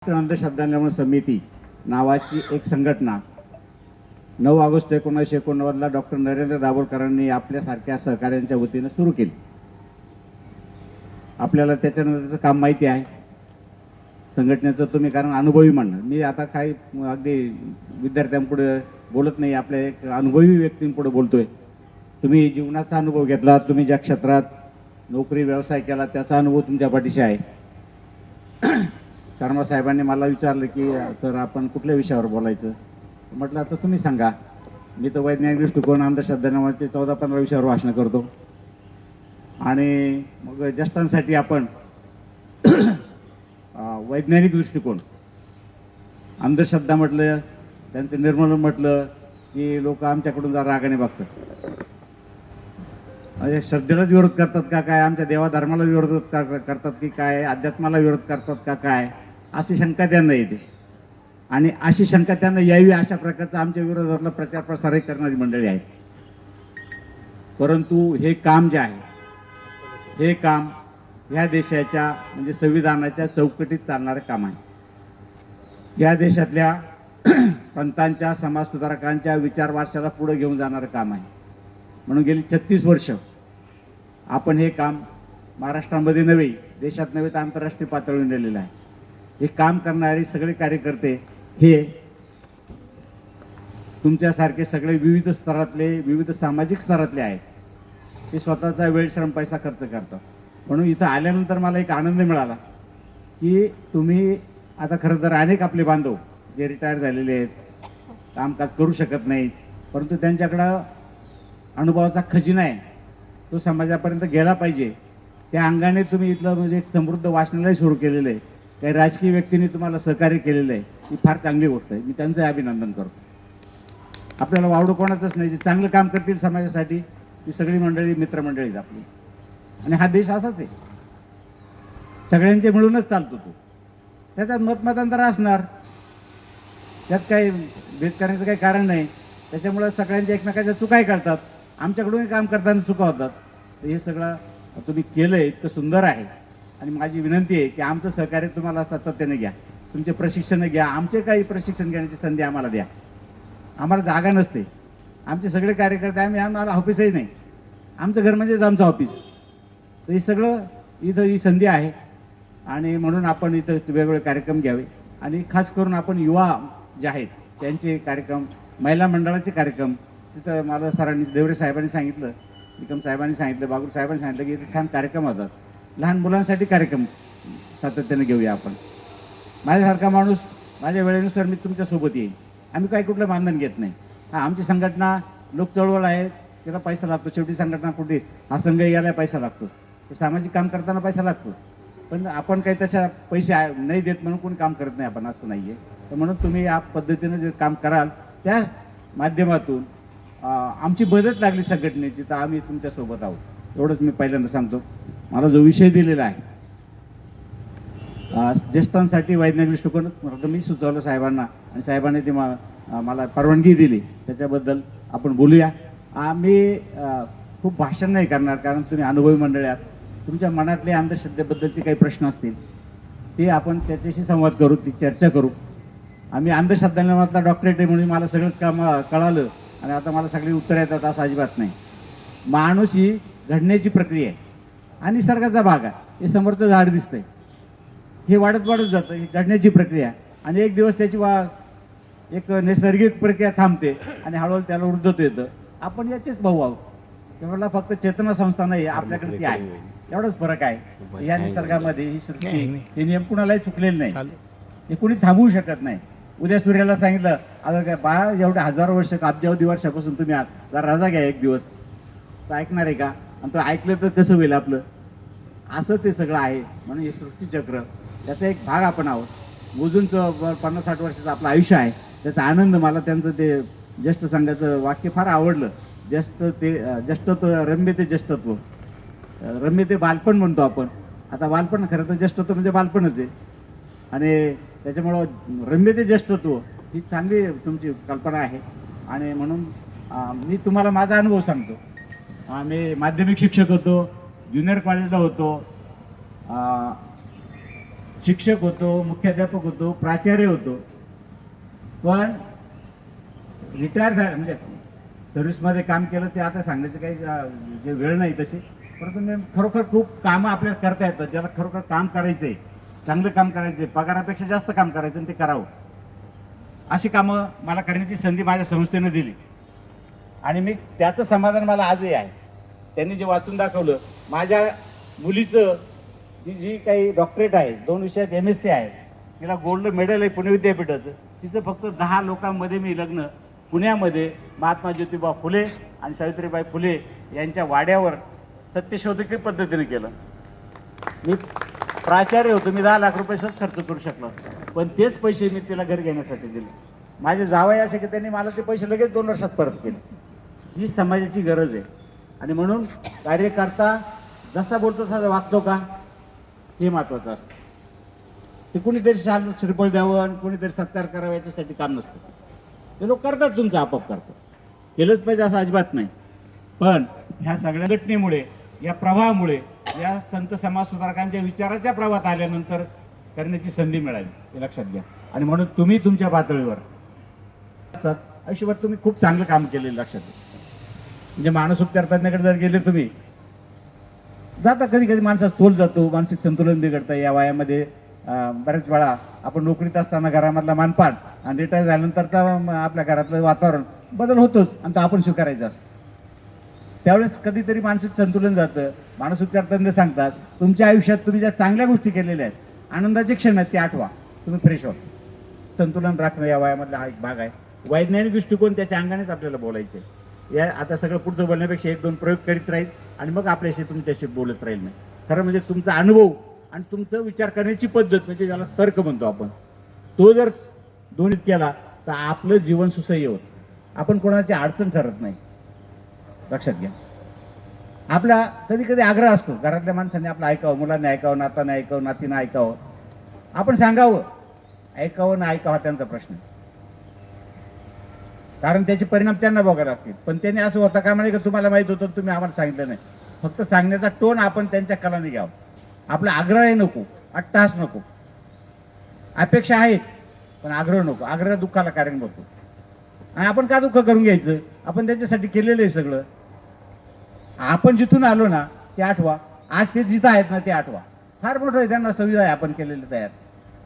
अंधश्रद्धांवर समिती नावाची एक संघटना 9 ऑगस्ट 1989ला डॉक्टर नरेंद्र दाभोळकरांनी आपल्यासारख्या सहकाऱ्यांच्या वतीनं सुरू केली. आपल्याला त्याच्यानंतरचं काम माहिती आहे संघटनेचं. तुम्ही कारण अनुभवी म्हणणं, मी आता काही अगदी विद्यार्थ्यांपुढे बोलत नाही, आपल्या एक अनुभवी व्यक्तींपुढे बोलतोय. तुम्ही जीवनाचा अनुभव घेतला, तुम्ही ज्या क्षेत्रात नोकरी व्यवसाय केला त्याचा अनुभव तुमच्या पाठीशी आहे. शर्मा साहेबांनी मला विचारलं की सर आपण कुठल्या विषयावर बोलायचं. म्हटलं आता तुम्ही सांगा. मी तर वैज्ञानिक दृष्टिकोन अंधश्रद्धांवरती 14-15 विषयावर भाषणं करतो. आणि मग ज्येष्ठांसाठी आपण वैज्ञानिक दृष्टिकोन, अंधश्रद्धा म्हटलं, त्यांचं निर्मूलन म्हटलं की लोक आमच्याकडून जरा रागाने बघतात. म्हणजे श्रद्धेलाच विरोध करतात का काय, आमच्या देवाधर्माला विरोध करतात की काय, अध्यात्माला विरोध करतात का काय, अशी शंका त्यांना येते. आणि अशी शंका त्यांना यावी अशा प्रकारचा आमच्या विरोधातला प्रचार प्रसारही करणारी मंडळी आहेत. परंतु हे काम जे आहे, हे काम ह्या देशाच्या म्हणजे संविधानाच्या चौकटीत चालणारं काम आहे. या देशातल्या संतांच्या, समाजसुधारकांच्या विचार वारशाला पुढे घेऊन जाणारं काम आहे. म्हणून गेली 36 वर्ष आपण हे काम महाराष्ट्रामध्ये नव्हे, देशात नव्हे तर आंतरराष्ट्रीय पातळीवर नेलेलं आहे. हे काम करणारे सगळे कार्यकर्ते हे तुमच्यासारखे सगळे विविध स्तरातले, विविध सामाजिक स्तरातले आहेत. ते स्वतःचा वेळ, श्रम, पैसा खर्च करतात. म्हणून इथं आल्यानंतर मला एक आनंद मिळाला की तुम्ही आता खरं तर अनेक आपले बांधव जे रिटायर झालेले आहेत, कामकाज करू शकत नाहीत, परंतु त्यांच्याकडं अनुभवाचा खजिना आहे, तो समाजापर्यंत गेला पाहिजे. त्या अंगाने तुम्ही इथलं म्हणजे एक समृद्ध वाचनालय सुरू केलेलं आहे. काही राजकीय व्यक्तींनी तुम्हाला सहकार्य केलेलं आहे, ही फार चांगली गोष्ट आहे. मी त्यांचं अभिनंदन करतो. आपल्याला वावडं कोणाचंच नाही. जे चांगलं काम करतील समाजासाठी ती सगळी मंडळी मित्रमंडळीच आपली. आणि हा देश असाच आहे, सगळ्यांचे मिळूनच चालतो तो. त्याच्यात मतमतांतर असणार, त्यात काही भेद करण्याचं काही कारण नाही. त्याच्यामुळे सगळ्यांच्या एकमेकाच्या चुकाही करतात, आमच्याकडूनही काम करताना चुका होतात. तर हे सगळं तुम्ही केलं आहे, इतकं सुंदर आहे. आणि माझी विनंती आहे की आमचं सहकार्य तुम्हाला सातत्याने घ्या, तुमचे प्रशिक्षण घ्या, आमचे काही प्रशिक्षण घेण्याची संधी आम्हाला द्या. आम्हाला जागा नसते, आमचे सगळे कार्यकर्ते आम्हाला ऑफिसही नाही, आमचं घर म्हणजेच आमचं ऑफिस. तर हे सगळं इथं ही संधी आहे. आणि म्हणून आपण इथं वेगवेगळे कार्यक्रम घ्यावे. आणि खास करून आपण युवा जे आहेत त्यांचे कार्यक्रम, महिला मंडळाचे कार्यक्रम, तिथं मला सरांनी, देवरे साहेबांनी सांगितलं, निकम साहेबांनी सांगितलं, बागुल साहेबांनी सांगितलं की इथे छान कार्यक्रम होतात. लहान मुलांसाठी कार्यक्रम सातत्याने घेऊया आपण. माझ्यासारखा माणूस माझ्या वेळेनुसार मी तुमच्यासोबत येईल. आम्ही काही कुठलं मानधन घेत नाही. हां, आमची संघटना लोक चळवळ आहे, त्याला पैसा लागतो. शेवटी संघटना कुठे, हा संघ यायला पैसा लागतो, सामाजिक काम करताना पैसा लागतो. पण आपण काही तशा पैसे नाही देत म्हणून कोणी काम करत नाही, आपण असं नाही आहे. तर म्हणून तुम्ही या पद्धतीनं जे काम कराल त्या माध्यमातून आमची मदत लागली संघटनेची तर आम्ही तुमच्यासोबत आहोत. एवढंच मी पहिल्यांदा सांगतो. मला जो विषय दिलेला आहे ज्येष्ठांसाठी वैज्ञानिक दृष्टिकोन मी सुचवलं साहेबांना, आणि साहेबांनी ती मला परवानगी दिली, त्याच्याबद्दल आपण बोलूया. आम्ही खूप भाषण नाही करणार, कारण तुम्ही अनुभवी मंडळी आहात. तुमच्या मनातले अंधश्रद्धेबद्दलचे काही प्रश्न असतील ते आपण त्याच्याशी संवाद करू, ती चर्चा करू. आम्ही अंधश्रद्धांवरला डॉक्टरेट आहे म्हणून मला सगळंच काम कळालं आणि आता मला सगळी उत्तरं येतात असं अजिबात नाही. माणूस ही घडण्याची प्रक्रिया आहे आणि निसर्गाचा भाग आहे. हे समोरचं झाड दिसतंय, हे वाढत वाढत जातं, ही घडण्याची प्रक्रिया. आणि एक दिवस त्याची एक नैसर्गिक प्रक्रिया थांबते आणि हळूहळू त्याला वृद्धत्व येतं. आपण याचेच भाऊ आहोत. त्यामुळे फक्त चेतना संस्था नाही, आपल्याकडे ती आहे, एवढाच फरक आहे. या निसर्गामध्ये ही सृष्टी, हे नियम कुणालाही चुकलेले नाही, हे कुणी थांबवू शकत नाही. उद्या सूर्याला सांगितलं आता काय बा एवढ्या हजारो वर्ष, अब्जावधी वर्षापासून तुम्ही आहात, जरा रजा घ्या एक दिवस, तर ऐकणार आहे का? आणि तो ऐकलं तर कसं होईल आपलं? असं ते सगळं आहे. म्हणून हे सृष्टीचक्र, त्याचा एक भाग आपण आहोत. मोजून 50-60 वर्षाचं आपलं आयुष्य आहे. त्याचा आनंद, मला त्यांचं ते ज्येष्ठ संघाचं वाक्य फार आवडलं. ज्येष्ठत्व रम्य ते ज्येष्ठत्व, रम्य ते बालपण म्हणतो आपण. आता बालपण खरं तर ज्येष्ठत्व म्हणजे बालपणच आहे. आणि त्याच्यामुळं रम्य ते ज्येष्ठत्व ही चांगली तुमची कल्पना आहे. आणि म्हणून मी तुम्हाला माझा अनुभव सांगतो. मी माध्यमिक शिक्षक होतो, ज्युनियर कॉलेजला होतो, शिक्षक होतो, मुख्याध्यापक होतो, प्राचार्य होतो, पण रिटायर झाले म्हणजे सर्व्हिसमध्ये काम केलं ते आता सांगण्याचं काही जे वेळ नाही तशी, परंतु मी खरोखर खूप कामं आपल्याला करता येतात. ज्याला खरोखर काम करायचं आहे, चांगलं काम करायचं आहे, पगारापेक्षा जास्त काम करायचं आणि ते करावं, अशी कामं मला करण्याची संधी माझ्या संस्थेनं दिली आणि मी त्याचं समाधान मला आजही आहे. त्यांनी जे वाचून दाखवलं, माझ्या मुलीचं जी काही डॉक्टरेट आहे, 2 विषयात MSc आहे, तिला गोल्ड मेडल आहे पुणे विद्यापीठाचं, तिचं फक्त 10 लोकांमध्ये मी लग्न पुण्यामध्ये महात्मा ज्योतिबा फुले आणि सावित्रीबाई फुले यांच्या वाड्यावर सत्यशोधकी पद्धतीने केलं. मी प्राचार्य होतो, मी 10 लाख रुपये खर्च करू शकलो, पण तेच पैसे मी तिला घर घेण्यासाठी दिले. माझे जावई असे की त्यांनी मला ते पैसे लगेच 2 वर्षात परत केले. ही समाजाची गरज आहे आणि म्हणून कार्यकर्ता जसा बोलतो तसा वागतो का हे महत्त्वाचं असतं. ते कुणीतरी श्रीफळ द्यावं, कुणीतरी सत्कार करावा याच्यासाठी काम नसतं. ते लोक करतात, तुमचं आपोआप करतात, केलंच पाहिजे असं अजिबात नाही. पण ह्या सगळ्या घटनेमुळे, या प्रवाहामुळे, या संत समाजसुधारकांच्या विचाराच्या प्रवाहात आल्यानंतर करण्याची संधी मिळाली, हे लक्षात घ्या. आणि म्हणून तुम्ही तुमच्या पातळीवर असतात, आयुष्यभर तुम्ही खूप चांगलं काम केलेलं लक्षात घ्या. म्हणजे मानसोपचार तज्ञाकडे जर गेले तुम्ही जाता, कधी कधी माणसाचा तोल जातो, मानसिक संतुलन बिघडतं. या वयामध्ये बऱ्याच वेळा आपण नोकरीत असताना घरामधला मानपान आणि रिटायर झाल्यानंतरचा आपल्या घरातलं वातावरण बदल होतोच आणि तो आपण स्वीकारायचा असतो. त्यावेळेस कधीतरी मानसिक संतुलन जातं. मानसोपचार तज्ञ सांगतात, तुमच्या आयुष्यात तुम्ही ज्या चांगल्या गोष्टी केलेल्या आहेत, आनंदाचे क्षण आहेत, ते आठवा, तुम्ही फ्रेश व्हा. संतुलन राखणं या वयामधला हा एक भाग आहे. वैज्ञानिक दृष्टिकोन त्याच्या अंगानेच आपल्याला बोलायचे. या आता सगळं पुढचं बोलण्यापेक्षा 1-2 प्रयोग करीत राहील आणि मग आपल्याशी तुमच्याशी बोलत राहील. नाही खरं म्हणजे तुमचा अनुभव आणि तुमचं विचार करण्याची पद्धत, म्हणजे ज्याला तर्क म्हणतो आपण, तो जर दोन्हीत केला तर आपलं जीवन सुसह्य होतं. आपण कोणाची अडचण ठरत नाही, लक्षात घ्या. आपला कधी कधी आग्रह असतो घरातल्या माणसांनी आपलं ऐकावं, मुलांनी ऐकावं, नाताने ऐकावं, नातीनं ऐकावं, आपण सांगावं. ऐकावं ना ऐकावं हा त्यांचा प्रश्न आहे, कारण त्याचे परिणाम त्यांना बघायला लागतील. पण त्यांनी असं होता का म्हणे का तुम्हाला माहीत होतं तुम्ही आम्हाला सांगितलं नाही. फक्त सांगण्याचा टोन आपण त्यांच्या कलाने घ्यावा. आपला आग्रह नको, अट्टहास नको. अपेक्षा आहेत पण आग्रह नको. आग्रह दुःखाला कारण बनतो. आणि आपण का दुःख करून घ्यायचं, आपण त्यांच्यासाठी केलेलं आहे सगळं. आपण जिथून आलो ना ते आठवा, आज ते जिथं आहेत ना ते आठवा. फार मोठं आहे, त्यांना सुविधा आहे आपण केलेलं तयार,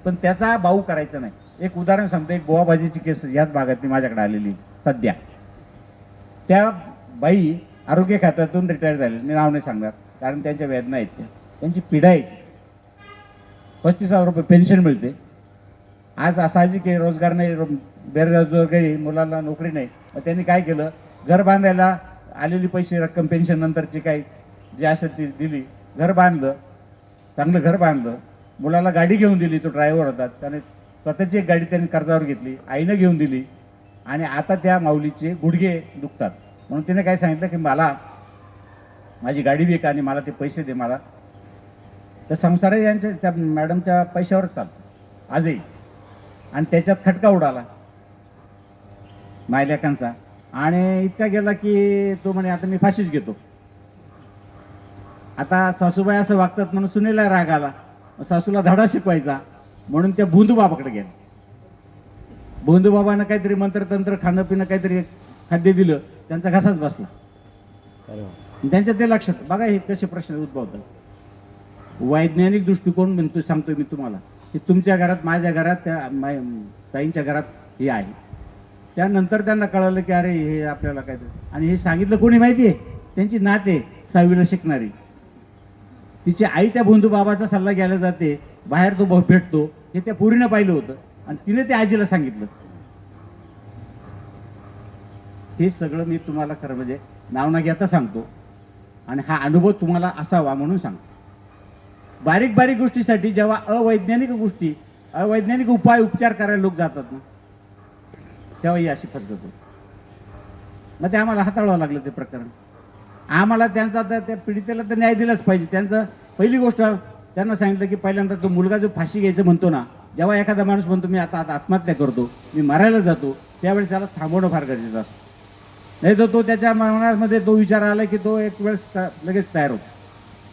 पण त्याचा बाऊ करायचा नाही. एक उदाहरण सांगतो. एक गोवाबाजीची केस याच भागातली माझ्याकडे आलेली सध्या. त्या बाई आरोग्य खात्यातून रिटायर झाले, मी नाव नाही सांगणार कारण त्यांच्या वेदना आहेत, त्यांची पीडा आहे. 35,000 रुपये पेन्शन मिळते. आज साहजिक आहे, रोजगार नाही, बेरोजगारी, मुलांना नोकरी नाही. मग त्यांनी काय केलं, घर बांधायला आलेली पैसे रक्कम पेन्शन नंतरची काही जी असेल ती दिली, घर बांधलं, चांगलं घर बांधलं. मुलाला गाडी घेऊन दिली, तो ड्रायव्हर होता, त्याने स्वतःची एक गाडी त्यांनी कर्जावर घेतली, आईनं घेऊन दिली. आणि आता त्या माऊलीचे गुडघे दुखतात म्हणून तिने काय सांगितलं की मला माझी गाडी विक आणि मला ते पैसे दे. मला तर संसार यांच्या त्या मॅडमच्या पैशावरच चालतो आजही. आणि त्याच्यात खटका उडाला मायलेकांचा आणि इतका गेला की तो म्हणे आता मी फाशीच घेतो. आता सासूबाई असं वागतात म्हणून सुनेला राग आला, सासूला धडा शिकवायचा म्हणून त्या भोंदूबाबाकडे गेला. भोंदूबाबानं काहीतरी मंत्रतंत्र खाणं पिणं काहीतरी खाद्य दिलं, त्यांचा घसाच बसला. त्यांच्या ते लक्षात बघा हे कसे प्रश्न उद्भवतात. वैज्ञानिक दृष्टिकोन म्हणतो, सांगतोय मी तुम्हाला की तुमच्या घरात, माझ्या घरात, त्या ताईंच्या घरात हे आहे. त्यानंतर त्यांना कळलं की अरे हे आपल्याला काहीतरी. आणि हे सांगितलं कोणी माहिती आहे, त्यांची नाते 6वीला शिकणारी. तिची आई त्या भोंदूबाबाचा सल्ला घ्यायला जाते, बाहेर तो भाऊ भेटतो, हे त्या पोरीनं पाहिलं होतं आणि तिने त्या आजीला सांगितलं. हे सगळं मी तुम्हाला खरं म्हणजे नाव न घेता सांगतो आणि हा अनुभव तुम्हाला असावा म्हणून सांगतो. बारीक बारीक गोष्टीसाठी जेव्हा अवैज्ञानिक गोष्टी, अवैज्ञानिक उपचार करायला लोक जातात ना, तेव्हा ही अशी फसगत होती. मग ते आम्हाला हाताळावं लागलं ते प्रकरण. आम्हाला त्यांचा त्या पीडितेला तर न्याय दिलाच पाहिजे. त्यांचं पहिली गोष्ट त्यांना सांगितलं की पहिल्यांदा तो मुलगा जो फाशी घ्यायचं म्हणतो ना, जेव्हा एखादा माणूस म्हणतो मी आता आत्महत्या करतो, मी मरायला जातो, त्यावेळेस त्याला थांबवणं फार गरजेचं असतं. नाही तर तो त्याच्या मनामध्ये तो विचार आला की तो एक वेळेस लगेच तयार होतो.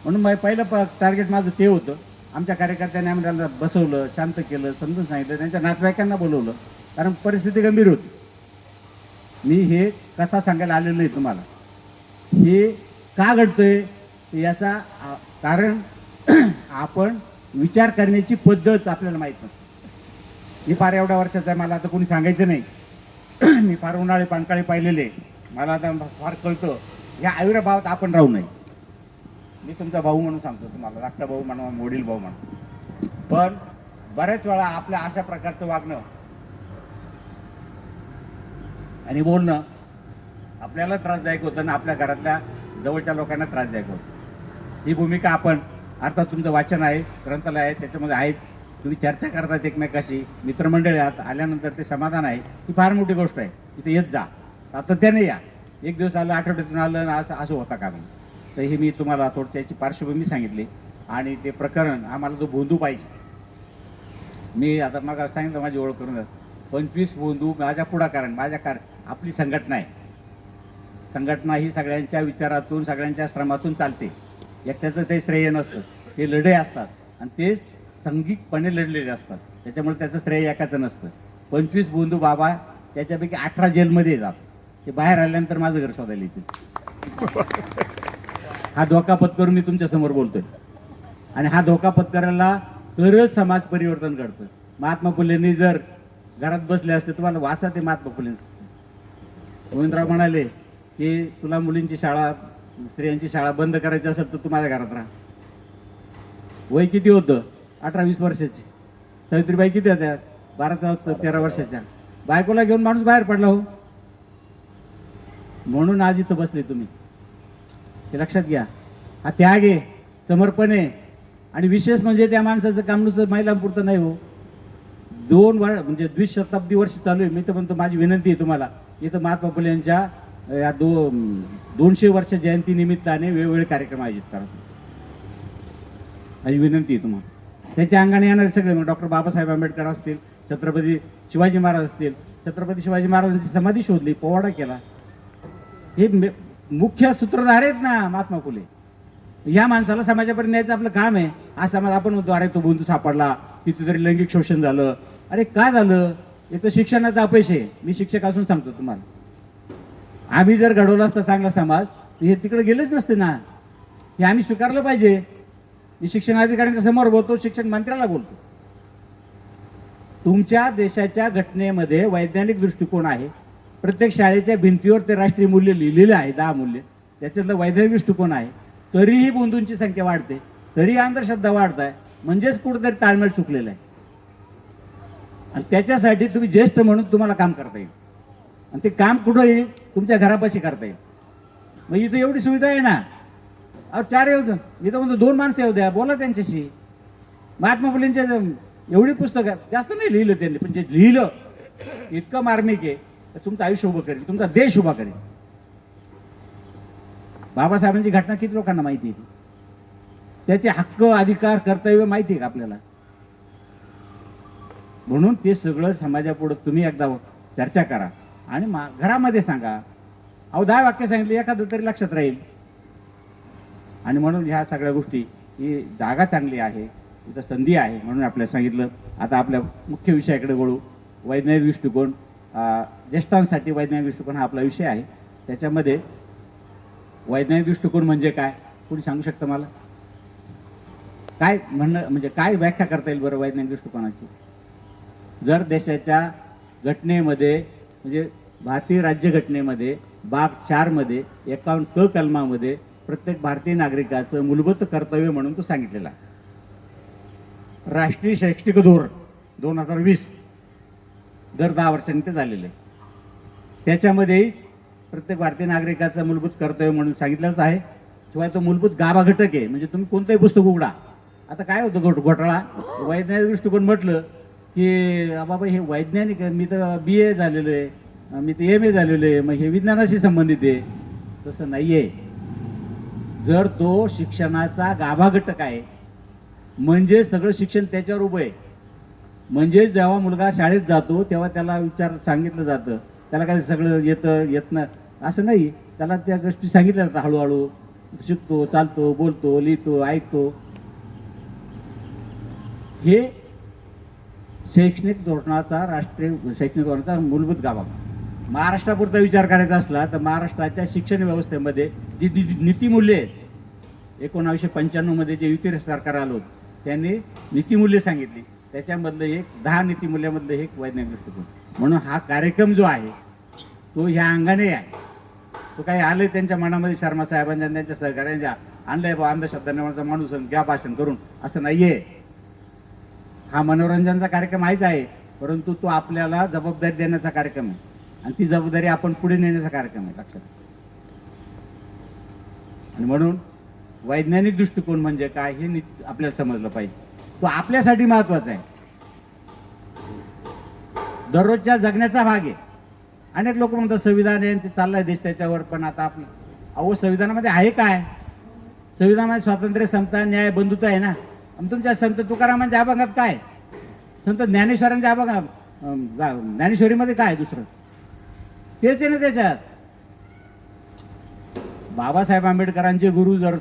म्हणून पहिलं टार्गेट माझं ते होतं आमच्या कार्यकर्त्यांनी आम्ही त्यांना बसवलं, शांत केलं, समजून सांगितलं, त्यांच्या नातेवाईकांना बोलवलं, कारण परिस्थिती गंभीर होती. मी हे कथा सांगायला आलेलो नाही तुम्हाला. हे का घडतंय याचा कारण आपण विचार करण्याची पद्धत आपल्याला माहीत नसते. मी फार एवढ्या वर्षाचा आहे, मला आता कोणी सांगायचं नाही. मी फार उन्हाळे पानकाळे पाहिलेले, मला आता फार कळतं. या आयुर्भावात आपण राहू नये. मी तुमचा भाऊ म्हणून सांगतो तुम्हाला, धाकटा भाऊ म्हणा, वडील भाऊ म्हणा. पण बऱ्याच वेळा आपल्या अशा प्रकारचं वागणं आणि बोलणं आपल्याला त्रासदायक होतं आणि आपल्या घरातल्या जवळच्या लोकांना त्रासदायक होतं. ही भूमिका आपण, अर्थात तुमचं वाचन आहे, ग्रंथालय आहे, त्याच्यामध्ये आहेत, तुम्ही चर्चा करतात एकमेकाशी, मित्रमंडळी आहात, आल्यानंतर ते समाधान आहे, ही फार मोठी गोष्ट आहे. तिथे येत जा, आता त्याने या, एक दिवस आलं, आठवड्यातून आलं, असं होता का नाही. तर हे मी तुम्हाला थोडी त्याची पार्श्वभूमी सांगितली. आणि ते प्रकरण आम्हाला जो बोंधू पाहिजे. मी आता मग सांगितलं माझी ओळख करून 25 बोंधू माझ्या पुढाकारण, आपली संघटना आहे. संघटना ही सगळ्यांच्या विचारातून, सगळ्यांच्या श्रमातून चालते. एकट्याचं ते श्रेय नसतं, ते लढे असतात आणि ते सांघिकपणे लढलेले असतात. त्याच्यामुळे त्याचं श्रेय एकाचं नसतं. 25 बोंधू बाबा, त्याच्यापैकी 18 जेलमध्ये जातात. ते बाहेर आल्यानंतर माझं घर शोधायला येतील. हा धोका पत्करून मी तुमच्यासमोर बोलतोय. आणि हा धोका पत्करायला तरच समाज परिवर्तन घडतं. महात्मा फुलेंनी जर घरात बसले असते, तुम्हाला वाचा ते महात्मा फुलेंचं. गोविंदराव म्हणाले की तुला मुलींची शाळा, स्त्रियांची शाळा बंद करायची असेल तर तू माझ्या घरात राहा. वय किती होतं? 18-20 वर्षाची. सावित्रीबाई किती होत्या? 12-13 वर्षाच्या. बायकोला घेऊन माणूस बाहेर पडला हो. म्हणून आज इथं बसले तुम्ही, हे लक्षात घ्या. हा त्याग आहे, समर्पण आहे. आणि विशेष म्हणजे त्या माणसाचं काम नुसतं महिलांपुरतं नाही हो. 20 वर्ष चालू आहे. मी तर म्हणतो, माझी विनंती आहे तुम्हाला, इथं महात्मा फुले यांच्या या 200 वर्ष जयंती निमित्ताने वेगवेगळे कार्यक्रम आयोजित करा. माझी विनंती आहे तुम्हाला. त्याच्या अंगाने येणारे सगळे, मग डॉक्टर बाबासाहेब आंबेडकर असतील, छत्रपती शिवाजी महाराज असतील, छत्रपती शिवाजी महाराजांची समाधी शोधली, पोवाडा केला. हे मुख्य सूत्रधार आहेत ना महात्मा फुले. या माणसाला समाजापर्यंत न्यायचं आपलं काम आहे. हा समाज आपण म्हणतो, अरे तो बंधू सापडला, तिथे तरी लैंगिक शोषण झालं. अरे का झालं? एक तर शिक्षणाचा अपयश आहे. मी शिक्षक असून सांगतो तुम्हाला. आम्ही जर घडवला असता चांगला समाज, तर हे तिकडे गेलेच नसते ना. हे आम्ही स्वीकारलं पाहिजे. मी शिक्षणाधिकाऱ्यांच्या समोर बोलतो, शिक्षण मंत्र्याला बोलतो. तुमच्या देशाच्या घटनेमध्ये वैज्ञानिक दृष्टिकोन आहे. प्रत्येक शाळेच्या भिंतीवर ते राष्ट्रीय मूल्य लिहिलेलं आहे, 10 मूल्य. त्याच्यातलं वैज्ञानिक दृष्टिकोन आहे. तरीही बोंधूंची संख्या वाढते, तरी अंधश्रद्धा वाढत आहे. म्हणजेच कुठेतरी ताळमेळ चुकलेला आहे. आणि त्याच्यासाठी तुम्ही ज्येष्ठ म्हणून तुम्हाला काम करता येईल. आणि ते काम कुठं येईल? तुमच्या घरापाशी करता येईल. मग इथं एवढी सुविधा आहे ना. अहो 4 येऊ द्या, मी तर म्हणतो 2 माणसं येऊ द्या, बोला त्यांच्याशी. महात्मा फुलेंच्या एवढी पुस्तकं जास्त नाही लिहिलं त्यांनी, पण जे लिहिलं इतकं मार्मिक आहे, तर तुमचं आयुष्य उभं करेल, तुमचा देश उभा करेल. बाबासाहेबांची घटना किती लोकांना माहिती आहे? त्याचे हक्क, अधिकार, कर्तव्य माहिती आहे का आपल्याला? म्हणून ते सगळं समाजापुढे तुम्ही एकदा चर्चा करा आणि घरामध्ये सांगा. अहो 10 वाक्य सांगितले, एखादं तरी लक्षात राहील. आणि म्हणून ह्या सगळ्या गोष्टी, ही जागा चांगली आहे, इथं संधी आहे, म्हणून आपल्याला सांगितलं. आता आपल्या मुख्य विषयाकडे वळू. वैज्ञानिक दृष्टिकोन, ज्येष्ठांसाठी वैज्ञानिक दृष्टिकोन हा आपला विषय आहे. त्याच्यामध्ये वैज्ञानिक दृष्टिकोन म्हणजे काय, कोणी सांगू शकतं मला? काय म्हणणं, म्हणजे काय व्याख्या करता येईल बरं वैज्ञानिक दृष्टिकोनाची? जर देशाच्या घटनेमध्ये, म्हणजे भारतीय राज्यघटनेमध्ये भाग 4 मध्ये 51 क कलमामध्ये प्रत्येक भारतीय नागरिकाचं मूलभूत कर्तव्य म्हणून तो सांगितलेला आहे. राष्ट्रीय शैक्षणिक धोरण 2020 दर 10 वर्षांनी ते झालेलं आहे. त्याच्यामध्ये प्रत्येक भारतीय नागरिकाचं मूलभूत कर्तव्य म्हणून सांगितलंच आहे. शिवाय तो मूलभूत गाभा घटक आहे. म्हणजे तुम्ही कोणतंही पुस्तक उघडा. आता काय होतं घोटाळा, वैज्ञानिक दृष्टिकोन म्हटलं की बाबा हे वैज्ञानिक आहे, मी तर BA झालेलो आहे, मी तर MA झालेलो आहे, मग हे विज्ञानाशी संबंधित आहे. तसं नाही आहे. जर तो शिक्षणाचा गाभा घटक आहे, म्हणजे सगळं शिक्षण त्याच्यावर उभं आहे. म्हणजे जेव्हा मुलगा शाळेत जातो तेव्हा त्याला विचार सांगितलं जातं, त्याला काय सगळं येत नाही असं नाही. त्याला त्या गोष्टी सांगितल्या जातात. हळूहळू शिकतो, चालतो, बोलतो, लिहितो, ऐकतो. हे शैक्षणिक धोरणाचा, राष्ट्रीय शैक्षणिक धोरणाचा मूलभूत गाभा. महाराष्ट्रापुरता विचार करायचा असला तर महाराष्ट्राच्या शिक्षण व्यवस्थेमध्ये जी नीतिमूल्ये आहेत, 1995 जे युती सरकार आलं होतं त्यांनी नीतिमूल्य सांगितली, त्याच्यामधलं एक 10 नीतिमूल्यामधलं एक वैज्ञानिक दृष्टिकोन. म्हणून हा कार्यक्रम जो आहे तो ह्या अंगाने आहे. तो काही आले त्यांच्या मनामध्ये शर्मा साहेबांच्या त्यांच्या सहकार्यांच्या आणलंय बा अंधश्रद्धा निर्माणाचा माणूस घ्या भाषण करून, असं नाहीये. हा मनोरंजनाचा कार्यक्रम आहेच आहे, परंतु तो आपल्याला जबाबदारी देण्याचा कार्यक्रम आहे आणि ती जबाबदारी आपण पुढे नेण्याचा कार्यक्रम आहे, लक्षात. आणि म्हणून वैज्ञानिक दृष्टिकोन म्हणजे काय हे आपल्याला समजलं पाहिजे. तो आपल्यासाठी महत्वाचा आहे, दररोजच्या जगण्याचा भाग आहे. अनेक लोक म्हणतात संविधान आहे ते चाललाय देश त्याच्यावर, पण आता आपलं अहो संविधानामध्ये आहे काय? संविधानामध्ये स्वातंत्र्य, समता, न्याय, बंधुता आहे ना. तुमच्या संत तुकारामांच्या अभंगात काय, संत ज्ञानेश्वरांच्या अभंगात, ज्ञानेश्वरीमध्ये काय दुसरं तेच आहे ना त्याच्यात. बाबासाहेब आंबेडकरांचे गुरु जर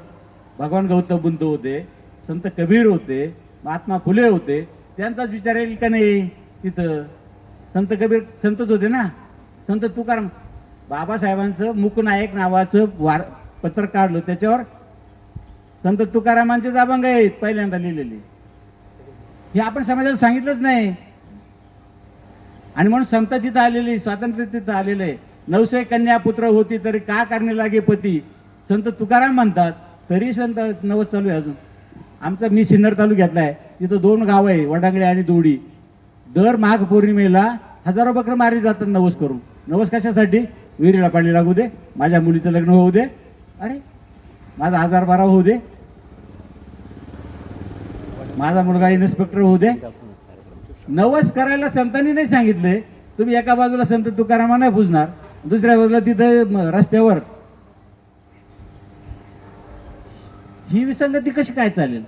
भगवान गौतम बुद्ध होते, संत कबीर होते, महात्मा फुले होते, त्यांचाच विचार येईल का नाही तिथं? संत कबीर संतच होते ना. संत तुकाराम, बाबासाहेबांचं मूकनायक नावाचं पत्र काढलं, त्याच्यावर संत तुकारामांचेच अभंग आहेत पहिल्यांदा लिहिलेले. हे आपण समाजाला सांगितलंच नाही. आणि म्हणून समता तिथं आलेली, स्वातंत्र्य तिथं आलेलं आहे. 900 कन्या पुत्र होती तरी का करणे लागे पती, संत तुकाराम म्हणतात. तरी संत नवस चालू आहे अजून. आमचा मी सिन्नर तालुक्यातला आहे, तिथं 2 गाव आहे, वडांगळे आणि दोडी. दर माघ पौर्णिमेला हजारो बकरं मारली जातात नवस करून. नवस कशासाठी? विहिरीला पाणी लागू दे, माझ्या मुलीचं लग्न होऊ दे, अरे माझा 1012 होऊ दे, माझा मुलगा इन्स्पेक्टर होऊ दे. नवस करायला संतांनी नाही सांगितले. तुम्ही एका बाजूला संत तुकारामांना पूजणार, दुसऱ्या बाजूला तिथं रस्त्यावर. ही विसंगती कशी काय चालेल?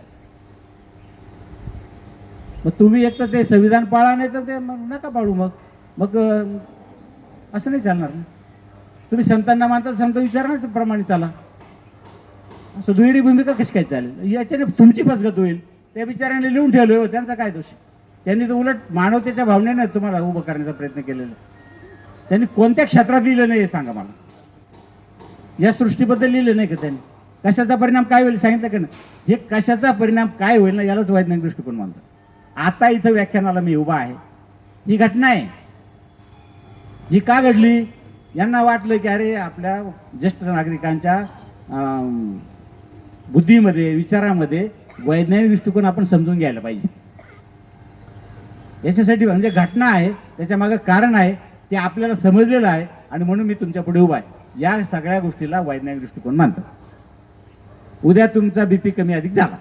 मग तुम्ही एक तर ते संविधान पाळा, नाही तर ते मग नका पाळू. मग असं नाही चालणार ना. तुम्ही संतांना मानता, संत विचारणार प्रमाणे चाला. असं दुहेरी भूमिका कशी काय चालेल? याच्याने तुमची फसगत होईल. त्या बिचाऱ्याने लिहून ठेवलं हो, त्यांचा काय दोष? त्यांनी तर उलट मानवतेच्या भावनेने तुम्हाला उभं करण्याचा प्रयत्न केलेला. त्यांनी कोणत्या क्षेत्रात लिहिलं नाही हे सांगा मला. या सृष्टीबद्दल लिहिलं नाही का त्यांनी? कशाचा परिणाम काय होईल सांगितलं का नाही? हे कशाचा परिणाम काय होईल ना, यालाच वैज्ञानिक दृष्टिकोन मानतात. आता इथं व्याख्यानाला मी उभा आहे, ही घटना आहे. ही का घडली? यांना वाटलं की अरे आपल्या ज्येष्ठ नागरिकांच्या बुद्धीमध्ये, विचारामध्ये वैज्ञानिक दृष्टिकोन आपण समजून घ्यायला पाहिजे. याच्यासाठी म्हणजे घटना आहे, त्याच्या मागे कारण आहे, ते आपल्याला समजलेलं आहे. आणि म्हणून मी तुमच्या पुढे उभा आहे. या सगळ्या गोष्टीला वैज्ञानिक दृष्टिकोन मानतात. उद्या तुमचा बीपी कमी अधिक झाला,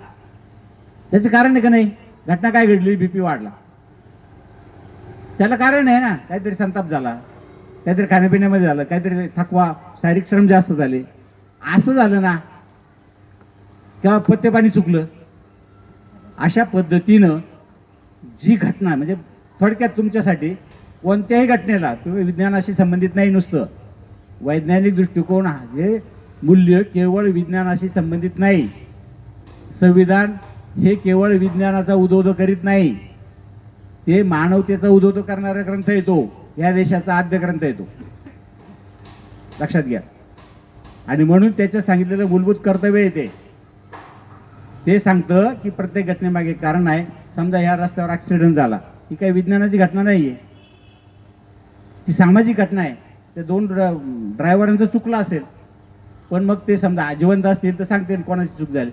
त्याचं कारण आहे का नाही? घटना काय घडली? बीपी वाढला, त्याला कारण आहे ना. काहीतरी संताप झाला, काहीतरी खाण्यापिण्यामध्ये झालं, काहीतरी थकवा, शारीरिक श्रम जास्त झाले, असं झालं ना, किंवा पथ्यपाणी चुकलं. अशा पद्धतीनं जी घटना, म्हणजे थोडक्यात तुमच्यासाठी कोणत्याही घटनेला तुम्ही विज्ञानाशी संबंधित नाही, नुसतं वैज्ञानिक दृष्टिकोन हे मूल्य केवळ विज्ञानाशी संबंधित नाही. संविधान हे केवळ विज्ञानाचा उदोदो करीत नाही, ते मानवतेचा उदोदो करणारा ग्रंथ येतो. या देशाचा आद्य ग्रंथ येतो, लक्षात घ्या. आणि म्हणून त्याच्यात सांगितलेलं मूलभूत कर्तव्य येते. ते सांगतं की प्रत्येक घटनेमागे कारण आहे. समजा ह्या रस्त्यावर ॲक्सिडेंट झाला, ही काही विज्ञानाची घटना नाही आहे, ही सामाजिक घटना आहे. ते 2 ड्रायव्हरांचं चुकलं असेल, पण मग ते समजा जिवंत असतील तर सांगते कोणाची चूक झाली.